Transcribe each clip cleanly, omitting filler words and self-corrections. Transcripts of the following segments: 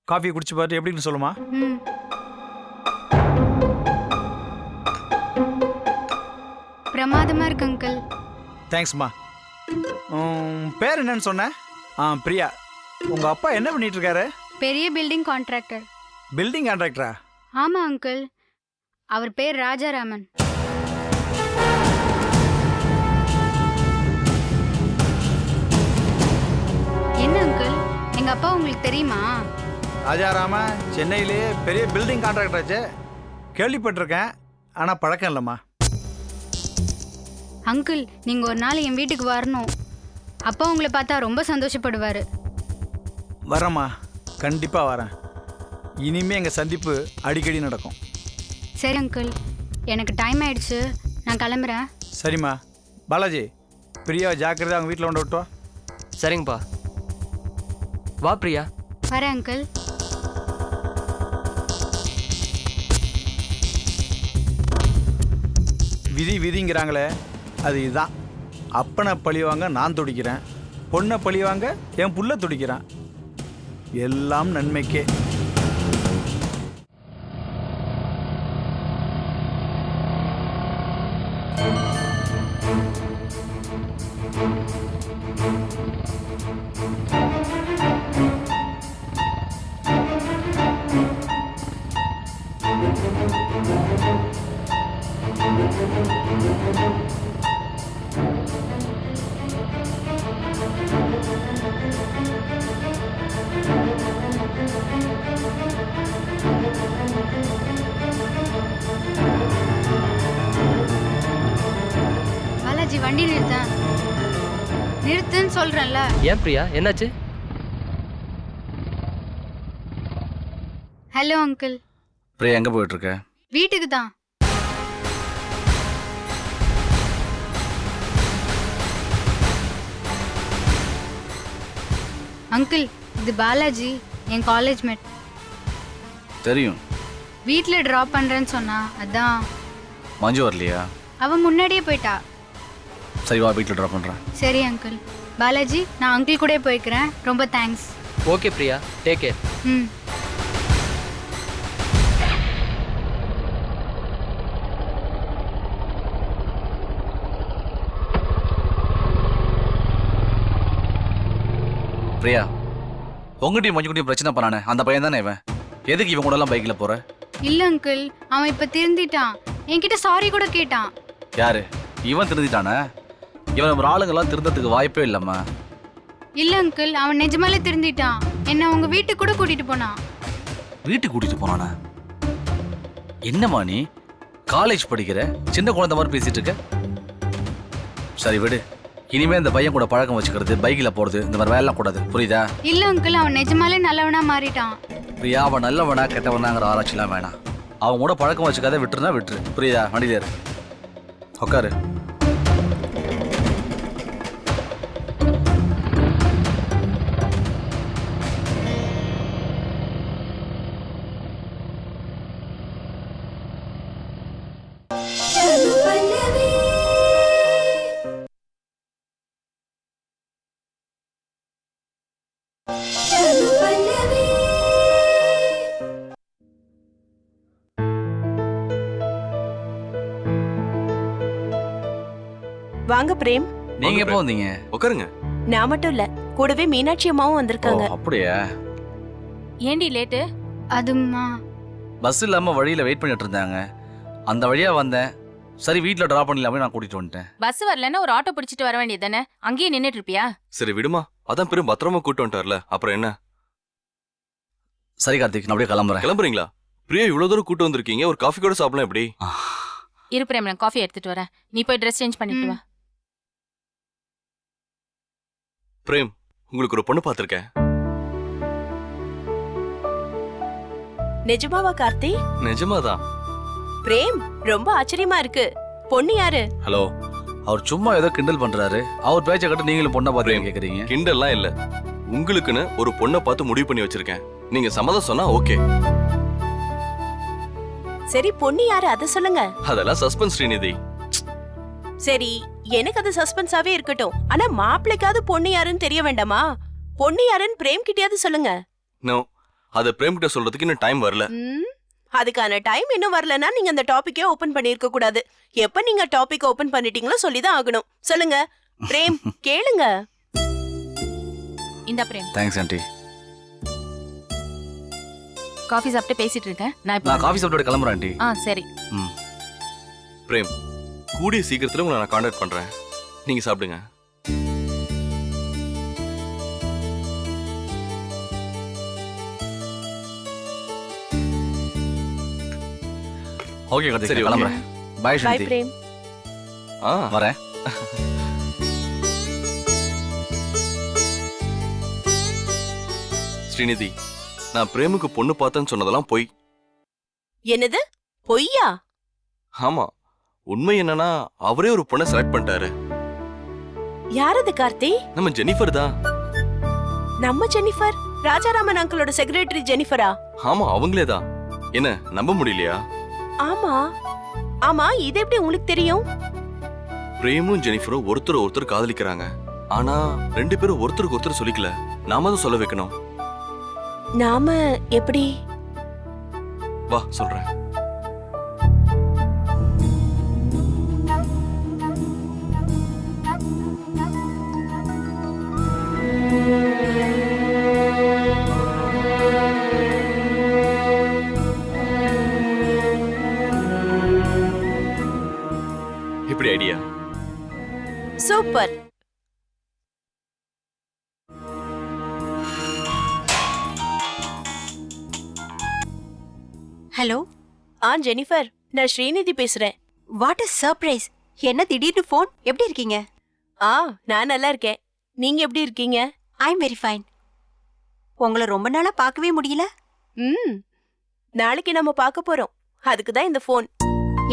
காஃபியை குடிச்சு பார்த்து எப்படின்னு சொல்லுமா. ம். பிரமாதமா இருக்கு அங்கிள். தேங்க்ஸ்மா. பேர் என்னன்னு சொன்ன? பிரியா. உங்கள் அப்பா என்ன பண்ணிட்டு இருக்காரு? பெரிய பில்டிங் கான்ட்ராக்டர். பில்டிங் கான்ட்ராக்டரா? ஆமா அங்கிள். அவர் பேர் ராஜாராமன். என்ன அங்கிள், எங்க அப்பா உங்களுக்கு தெரியுமா? ராஜாராம சென்னையிலேயே பெரிய பில்டிங் கான்ட்ராக்டராச்சே. கேள்விப்பட்டிருக்கேன், ஆனால் பழக்கம் இல்லைம்மா. அங்கிள், நீங்க ஒரு நாள் என் வீட்டுக்கு வரணும். அப்பா உங்களை பார்த்தா ரொம்ப சந்தோஷப்படுவாரு. வரேம்மா, கண்டிப்பாக வரேன். இனிமே எங்கள் சந்திப்பு அடிக்கடி நடக்கும். சரி அங்கிள், எனக்கு டைம் ஆயிடுச்சு, நான் கிளம்புறேன். சரிம்மா. பாலாஜி, பிரியாவை ஜாக்கிரதை அவங்க வீட்டில் கொண்டு விட்டு வா. சரிங்கப்பா. வா பிரியா. வரேன் அங்கிள். விதி விதிங்கிறாங்களே, அது இதுதான். அப்பனை பழிவாங்க நான் துடிக்கிறேன், பொண்ணை பழிவாங்க என் புள்ள துடிக்கிறான். எல்லாம் நன்மைக்கே. பாலாஜி, வண்டி நிறுத்தேன். நிறுத்துன்னு சொல்றேன்ல. ஏன் பிரியா, என்னாச்சு? Hello uncle. பிரியா, எங்கே போயிட்டுருக்க? வீட்டுக்கு தான். அங்கிள், இது பாலாஜி, என் காலேஜ் மேட். தெரியும். வீட்டில் ட்ராப் பண்ணுறேன்னு சொன்னா, அதான். மஞ்சு வரலையா? அவன் முன்னாடியே போயிட்டா. சரி வா, வீட்டில் ட்ராப் பண்ணுறேன். சரி அங்கிள். பாலாஜி, நான் அங்கிள் கூட போய்க்கிறேன். ரொம்ப thanks. Okay Priya, take care. ம். பிரியா, உங்ககிட்டயும் மஞ்சுக்கிட்டையும் பிரச்சனை பண்ணானே அந்த பையன் தானே இவன்? எதுக்கு இவன் கூட எல்லாம் பைக்கில் போற? இல்ல அங்கிள், அவன் இப்ப திருந்திட்டான். என்கிட்ட சாரி கூட கேட்டான். யாரு இவன்? திருந்திட்டானே? இவன் நம்ம ஆளுங்கெல்லாம் திருந்ததுக்கு வாய்ப்பே இல்லம்மா. இல்ல அங்கிள், அவன் நிஜமாலே திருந்திட்டான். என்ன உங்க வீட்டுக்கு கூட கூட்டிட்டு போனான். வீட்டுக்கு கூட்டிட்டு போனானே? என்னம்மா நீ காலேஜ் படிக்கிற சின்ன குழந்தை மாதிரி பேசிட்டு இருக்க? சரி விடு, இனிமே இந்த பையன் கூட பழக்கம் வச்சுக்கிறது, பைக்கில் போறது, இந்த மாதிரி வேலைலாம் கூடாது, புரியுதா? இல்ல அங்கிள், அவன் நிஜமாலே நல்லவனா மாறிட்டான். பிரியா, அவன் நல்லவனா கெட்டவனாங்கிற ஆராய்ச்சிலாம் வேணாம். அவன் கூட பழக்கம் வச்சுக்காத, விட்டுருந்தா விட்டுரு, புரியுதா? வண்டியில இரு, உட்காரு. வாங்க பிரேம். நீங்க எப்போ வந்தீங்க? உட்காருங்க. நான் மட்டும் இல்ல, கூடவே மீனாட்சி அம்மாவும் வந்திருக்காங்க. அப்படியா? ஏண்டி லேட்டு? அதுமா பஸ் இல்லாம வழியில வெயிட் பண்ணிட்டு இருந்தாங்க, அந்த வழியா வந்தேன். சரி வீட்ல டிராப் பண்ணலாமே, நான் கூட்டிட்டு வந்துட்டேன். பஸ் வரலன்னா ஒரு ஆட்டோ பிடிச்சிட்டு வர வேண்டியது தானே? அங்கேயே நின்னுட்டு இருப்பியா? சரி விடுமா, அதான் பெரும் பத்திரமா கூட்டு வந்துட்டார்ல, அப்புறம் என்ன? சரி கார்த்திக், நான் அப்படியே கிளம்புறேன். கிளம்புறீங்களா? பிரியா இவ்வளவு தூரம் கூட்டு வந்திருக்கீங்க, ஒரு காஃபி கூட சாப்பிடலாம் எப்படி? இரு பிரேம், நான் காஃபி எடுத்துட்டு வரேன். நீ போய் ட்ரெஸ் சேஞ்ச் பண்ணிட்டு வா. பிரேம், உங்களுக்கு ஒரு பொண்ணு பார்த்திருக்கேன். நிஜமாவா கார்த்தி? நிஜமாதான். பிரேம், ரொம்ப ஆச்சரியமா இருக்கு. பொண்ணு யாரு? ஹலோ, அவர் சும்மா ஏதோ கிண்டல் பண்றாரு. அவர் பேச்சை கட்டு நீங்களும் பொண்ணை பார்த்து கேக்குறீங்க. கிண்டல்லாம் இல்ல, உங்களுக்குன்னு ஒரு பொண்ணை பார்த்து முடிவு பண்ணி வச்சிருக்கேன். நீங்க சம்மதம் சொன்னா ஓகே. சரி, பொண்ணு யாரு அத சொல்லுங்க. அதெல்லாம் சஸ்பென்ஸ் ஸ்ரீநிதி. சரி, எனக்கு அது சஸ்பென்ஸாவே இருக்கட்டும். ஆனா மாப்பிள்ளைக்காவது பொண்ணு யாருன்னு தெரிய வேண்டாமா? பொண்ணு யாருன்னு பிரேம் கிட்டயாவது சொல்லுங்க. நோ, அத பிரேம் கிட்ட சொல்றதுக்கு இன்னும் டைம் வரல. அதுக்கான டைம் இன்னும் வரலன்னா நீங்க அந்த டாபிக்கே ஓபன் பண்ணிருக்க கூடாது. எப்ப நீங்க டாபிக் ஓபன் பண்ணிட்டீங்களோ சொல்லிதான் ஆகணும். சொல்லுங்க பிரேம், கேளுங்க. இந்த பிரேம் தேங்க்ஸ் ஆண்டி. காஃபி சாப்பிட்டு பேசிட்டு இருக்கேன். நான் இப்போ நான் காஃபி சாப்பிட்டு கிளம்புறேன் ஆண்டி. சரி. ம். பிரேம், கூடிய சீக்கிரத்துல உங்களை நான் கான்டாக்ட் பண்றேன். நீங்க சாப்பிடுங்க. ஓகே கார்த்திக், சரி, okay. கிளம்புறேன். பாய் பை சாந்தி. பிரேம். வரேன். ஸ்ரீநிதி, நான் பிரேமுக்கு பொண்ணு பார்த்தேன்னு சொன்னதெல்லாம் பொய். என்னது பொய்யா? ஆமா, உண்மை என்னன்னா அவரே ஒரு பொண்ணை செலக்ட் பண்ணிட்டாரு. யாரது கார்த்தி? நம்ம ஜெனிஃபர் தான். நம்ம ஜெனிஃபர்? ராஜாராமன் அங்கிளோட செக்ரட்டரி ஜெனிஃபரா? ஆமா, அவங்களே தான். என்ன நம்ப முடியலையா? ஆமா ஆமா, இது எப்படி உங்களுக்கு தெரியும்? பிரேமும் ஜெனிஃபரும் ஒருத்தர் காதலிக்கிறாங்க. ஆனா 2 பேரும் ஒருத்தருக்கு ஒருத்தர் சொல்லிக்கல. நாம தான் சொல்ல வைக்கணும். நாம எப்படி? வா சொல்றேன். எப்படி ஐடியா? சூப்பர். ஹலோ, ஜெனிஃபர், நான் ஸ்ரீநிதி பேசுறேன். What is surprise? என்ன திடீர்னு ஃபோன்? எப்படி இருக்கீங்க? நான் நல்லா இருக்கேன். நீங்க எப்படி இருக்கீங்க? I am very fine. உங்களை ரொம்ப நாளா பார்க்கவே முடியல. நாளைக்கு நம்ம பார்க்க போறோம். அதுக்கு தான் இந்த ஃபோன்.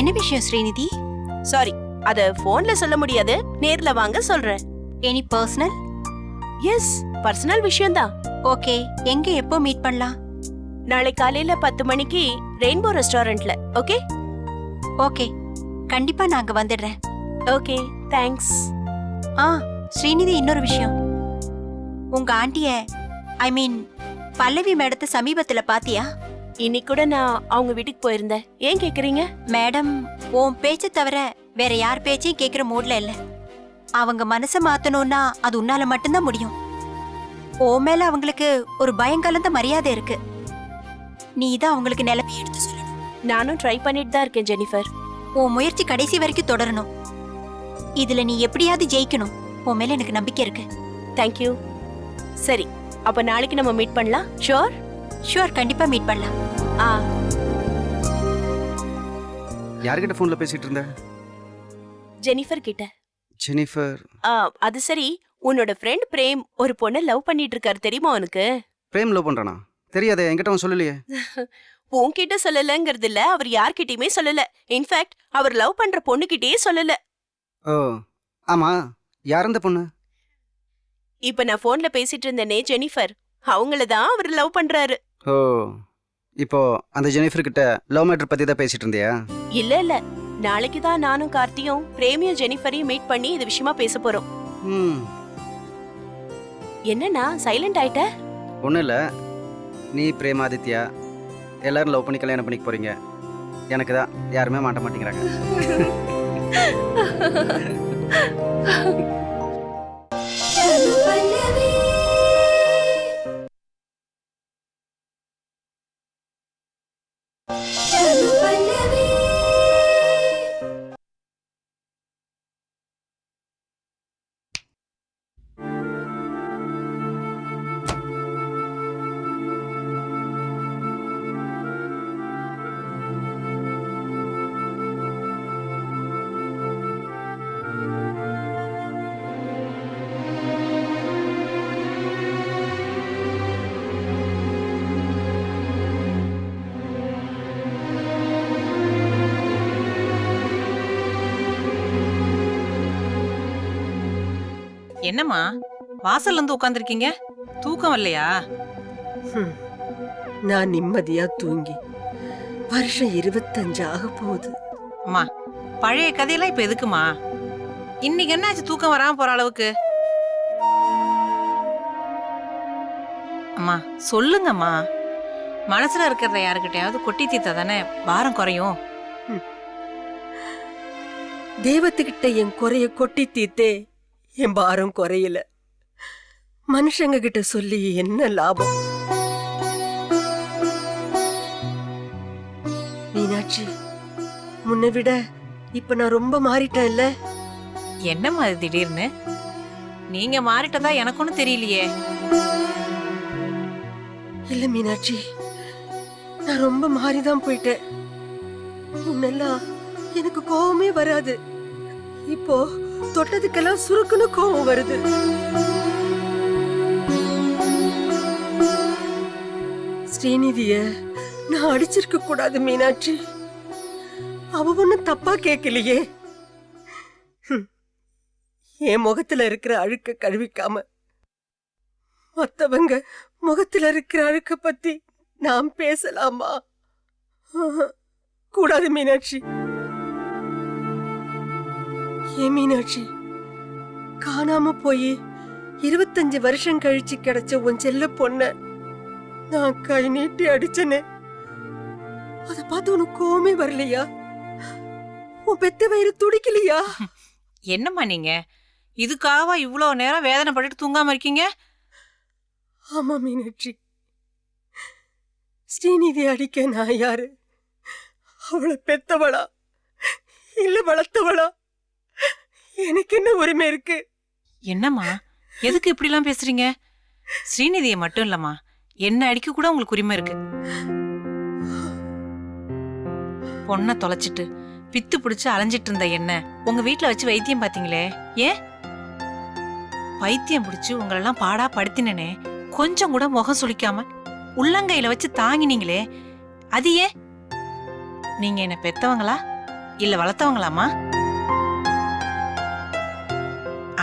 என்ன விஷயம் ஸ்ரீநிதி? சாரி, அத ஃபோன்ல சொல்ல முடியாது. நேர்ல வாங்க சொல்றேன். Any personal? எஸ், பர்சனல் விஷயம் தான். ஓகே, எங்க எப்போ மீட் பண்ணலாம்? நாளை காலையில 10 மணிக்கு ரெயின்போ ரெஸ்டாரண்ட்ல. ஓகே? ஓகே, கண்டிப்பா நாங்க வந்துடுறேன். Okay, thanks. ஸ்ரீநிதி, இன்னொரு விஷயம். உங்க ஆண்டிய, ஐ மீன் பல்லவி மேடத்தை சமீபத்துல பாத்தியா? இன்னைக்கு கூட நான் அவங்க வீட்டுக்கு போயிருந்தேன். ஏன் கேக்குறீங்க? மேடம் உன் பேச்சை தவிர வேற யார் பேச்சையும் கேட்கிற மூட்ல இல்ல. அவங்க மனசை மாத்தணும்னா அது உன்னால மட்டும்தான் முடியும். ஓ மேல அவங்களுக்கு ஒரு பயங்கலந்த மரியாதை இருக்கு. நீ தான் அவங்களுக்கு நிலைமை எடுத்து சொல்லணும். நானும் ட்ரை பண்ணிட்டு தான் இருக்கேன் ஜெனிஃபர். உன் முயற்சி கடைசி வரைக்கும் தொடரணும். இதுல நீ எப்படியாவது ஜெயிக்கணும். உன் மேல எனக்கு நம்பிக்கை இருக்கு. தேங்க்யூ. சரி, அப்ப நாளைக்கு நம்ம மீட் பண்ணலாம். ஷூர்? ஷூர், கண்டிப்பா மீட் பண்ணலாம். யார்கிட்ட ஃபோன்ல பேசிட்டு இருந்த? ஜெனிஃபர் கிட்ட. ஜெனிஃபர்? அது சரி, உன்னோட ஃப்ரெண்ட் பிரேம் ஒரு பொண்ணை லவ் பண்ணிட்டு இருக்காரு, தெரியுமா உனக்கு? பிரேம் லவ் பண்றானா? தெரியாதே, என்கிட்ட அவன் சொல்லலையே. உன்கிட்ட சொல்லலங்கிறது இல்ல, அவர் யார்கிட்டயுமே சொல்லல. இன்ஃபேக்ட் அவர் லவ் பண்ற பொண்ணுகிட்டயே சொல்லல. ஓ ஆமா, யார் அந்த பொண்ணு? இப்ப நான் போன்ல பேசிட்டு இருந்தேனே ஜெனிஃபர், அவங்கள தான் அவர் லவ் பண்றாரு. ஓ, இப்போ அந்த ஜெனிஃபர் கிட்ட லவ் மேட்டர் பத்தி தான் பேசிட்டு இருந்தியா? இல்ல, நாளைக்கு தான் நானும் கார்த்தியும் பிரேமியும் ஜெனிஃபரையும் மீட் பண்ணி இது விஷயமா பேச போறோம். என்னன்னா சைலண்ட் ஆயிட்ட? ஒன்றும் இல்லை, நீ பிரேம் ஆதித்யா எல்லாரும் லவ் பண்ணி கல்யாணம் பண்ணிக்க போறீங்க. எனக்கு தான் யாருமே மாட்ட மாட்டேங்கிறாங்க. என்னம்மா வாசல்ல இருந்து உட்கார்ந்திருக்கீங்க? தூக்கம் வரலையா? நான் நிம்மதியா தூங்கி வருஷம் 25 ஆக போகுது. அம்மா, பழைய கதையெல்லாம் இப்ப எதுக்குமா? இன்னைக்கு என்னாச்சு தூக்கம் வராம போற அளவுக்கு? அம்மா சொல்லுங்கம்மா. மனசுல இருக்கிறத யாருக்கிட்டையாவது கொட்டி தீர்த்தா தானே பாரம் குறையும். தெய்வத்துக்கிட்ட என் குறைய கொட்டி தீர்த்தே என் பாரம் குறையல. மனுஷங்க கிட்ட சொல்லி என்ன லாபம்? மீனாட்சி, முன்ன விட இப்ப நான் ரொம்ப மாறிட்டேன் இல்ல? என்னம்மா அது திடீர்னு? நீங்க மாறிட்டதா எனக்கு ஒன்றும் தெரியலையே. இல்ல மீனாட்சி, நான் ரொம்ப மாறிதான் போயிட்டேன். முன்னெல்லாம் எனக்கு கோவமே வராது. இப்போ தொட்டதுக்கெல்லாம் சுருக்குன்னு கோவம் வருது. ஸ்ரீநிதிய நான் அடிச்சிருக்க கூடாது மீனாட்சி. அவ ஒண்ணும் தப்பா கேட்கலையே. என் முகத்துல இருக்கிற அழுக்க கழுவிக்காம மத்தவங்க முகத்துல இருக்கிற அழுக்க பத்தி நாம் பேசலாமா? கூடாது மீனாட்சி. ஏன் மீனாட்சி, காணாம போய் 25 வருஷம் கழிச்சு கிடைச்ச உன் செல்ல பொண்ண நான் கை நீட்டி அடிச்சனே, அத பார்த்து உனக்கு கோவமே வரலையா? உன் பெத்த வயிறு துடிக்கலையா? என்னம்மா நீங்க இதுக்காகவா இவ்வளோ நேரம் வேதனை பட்டுட்டு தூங்காம இருக்கீங்க? ஆமா மீனாட்சி, ஸ்ரீநிதி அடிக்க நான் யாரு? அவளை பெத்தவளா இல்ல வளர்த்தவளா? எனக்கு என்ன உரிமை இருக்கு? என்னம்மா எதுக்கு இப்படிலாம் பேசுறீங்க? ஸ்ரீநிதியை மட்டும் இல்லம்மா, என்ன அடிக்க கூட உங்களுக்கு உரிமை இருக்கு. பொண்ணை தொலைச்சிட்டு பித்து பிடிச்சு அலைஞ்சிட்டு இருந்த என்ன உங்க வீட்டுல வச்சு வைத்தியம் பாத்தீங்களே, ஏன்? பைத்தியம் பிடிச்சு உங்களெல்லாம் பாடா படுத்தினே, கொஞ்சம் கூட முகம் சுளிக்காம உள்ளங்கையில வச்சு தாங்கினீங்களே, அது ஏன்? நீங்க என்ன பெத்தவங்களா இல்ல வளர்த்தவங்களாமா?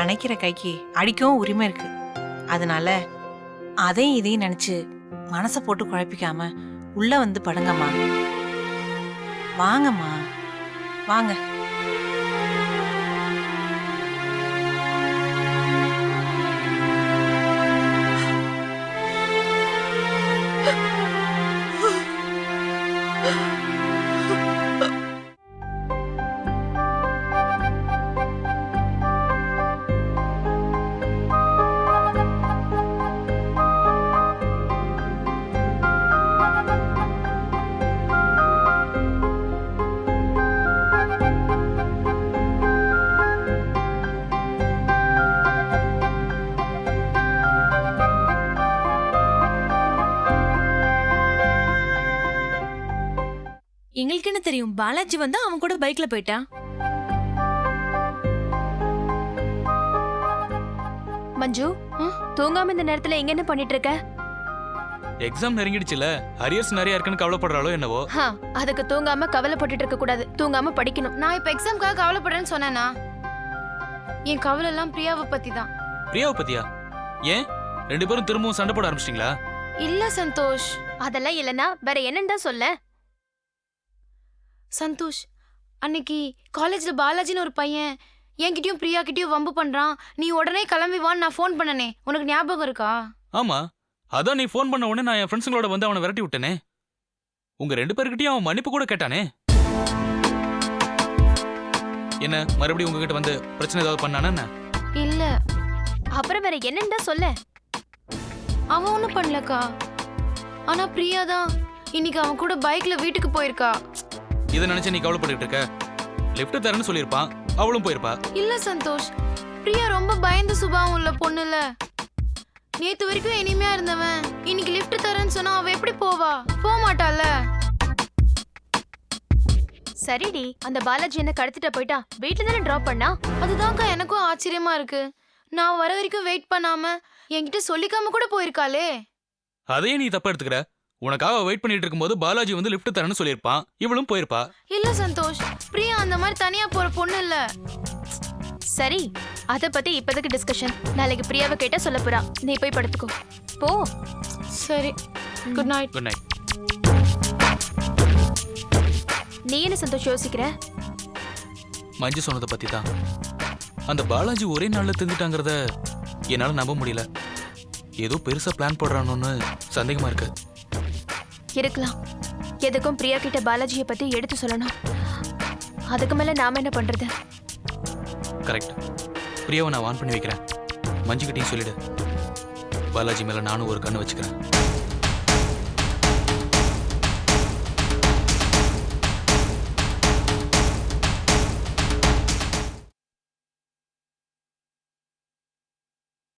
அணைக்கிற கைக்கு அடிக்கவும் உரிமை இருக்கு. அதனால அதையும் இதையும் நினைச்சு மனசை போட்டு குழப்பிக்காம உள்ள வந்து படுங்கம்மா. வாங்கம்மா வாங்க. எங்களுக்கு என்ன தெரியும்? பாலாஜி வந்து அவன் கூட பைக்ல போயிட்டான். மஞ்சு, தூங்காம இந்த நேரத்துல எங்க என்ன பண்ணிட்டு இருக்க? எக்ஸாம் நெருங்கிடுச்சுல, அரியர்ஸ் நிறைய இருக்குன்னு கவலைப்படுறாளோ என்னவோ. அதுக்கு தூங்காம கவலைப்பட்டுட்டு இருக்க கூடாது, தூங்காம படிக்கணும். நான் இப்ப எக்ஸாம்காக கவலைப்படுறேன்னு சொன்னேனா? என் கவலை எல்லாம் பிரியாவை பத்தி தான். பிரியாவை பத்தியா? ஏன் 2 பேரும் திரும்பவும் சண்டை போட ஆரம்பிச்சிட்டீங்களா? இல்ல சந்தோஷ். அதெல்லாம் இல்லனா வேற என்னன்னு சொல்ல. சந்தோஷ், அன்னைக்கு காலேஜ்ல பாலாஜின்னு ஒரு பையன் என்கிட்டயும் பிரியா கிட்டயும் வம்பு பண்றான், நீ உடனே கிளம்பி வான்னு நான் ஃபோன் பண்ணனே, உனக்கு ஞாபகம் இருக்கா? ஆமா, அதான் நீ ஃபோன் பண்ண உடனே நான் என் ஃப்ரெண்ட்ஸுங்களோட வந்து அவனை விரட்டி விட்டனே. உங்க 2 பேர்கிட்டயும் அவன் மன்னிப்பு கூட கேட்டானே. என்ன மறுபடியும் உங்ககிட்ட வந்து பிரச்சனை ஏதாவது பண்ணானா என்ன? இல்ல. அப்புறம் வேற என்னன்னு சொல்ல. அவன் ஒண்ணும் பண்ணலக்கா. ஆனா பிரியா தான் இன்னைக்கு அவன் கூட பைக்ல வீட்டுக்கு போயிருக்கா. இதை நினைச்சு நீ கவலைப்பட்டு இருக்க? லிஃப்ட் தரேன்னு சொல்லியிருப்பான், அவளும் போயிருப்பா. இல்ல சந்தோஷ், பிரியா ரொம்ப பயந்த சுபாவம் உள்ள பொண்ணுல. நேத்து வரைக்கும் இனிமையா இருந்தவன் இன்னைக்கு லிஃப்ட் தரேன்னு சொன்னா அவ எப்படி போவா? போக மாட்டால. சரிடி, அந்த பாலாஜி என்ன கடத்திட்ட போயிட்டா, வீட்டுல தானே டிராப் பண்ணா. அதுதான்க்கா எனக்கும் ஆச்சரியமா இருக்கு. நான் வர வரைக்கும் வெயிட் பண்ணாம என்கிட்ட சொல்லிக்காம கூட போயிருக்காளே. அதையே நீ தப்பா எடுத்துக்கிற. உனக்காக வெயிட் பண்ணிட்டு இருக்கும்போது பாலாஜி வந்து லிஃப்ட் தரேன்னு சொல்லியிருப்பான், இவளும் போயிருப்பா. இல்ல சந்தோஷ், பிரியா அந்த மாதிரி தனியா போற பொண்ணு இல்ல. சரி, அத பத்தி இப்போதைக்கு டிஸ்கஷன். நாளைக்கு பிரியாவை கேட்டா சொல்ல போறா. நீ போய் படுத்துக்கோ போ. சரி, குட் நைட். Good night. நீ என்ன சந்தோஷ் யோசிக்கிற? மஞ்சு சொன்னதை பத்தி தான். அந்த பாலாஜி ஒரே நாள்ல தெரிஞ்சிட்டாங்கிறத என்னால நம்ப முடியல. ஏதோ பெருசா பிளான் போடுறானோன்னு சந்தேகமா இருக்கு. இருக்கலாம். எதுக்கும் பிரியா கிட்ட பாலாஜியை பத்தி எடுத்து சொல்லணும். அதுக்கு மேல நாம என்ன பண்றது? கரெக்ட். பிரியாவை நான் வான் பண்ணி வைக்கிறேன். மஞ்சுக்கிட்டையும் சொல்லிடு. பாலாஜி மேல நானும் ஒரு கண்ணு வச்சுக்கிறேன்.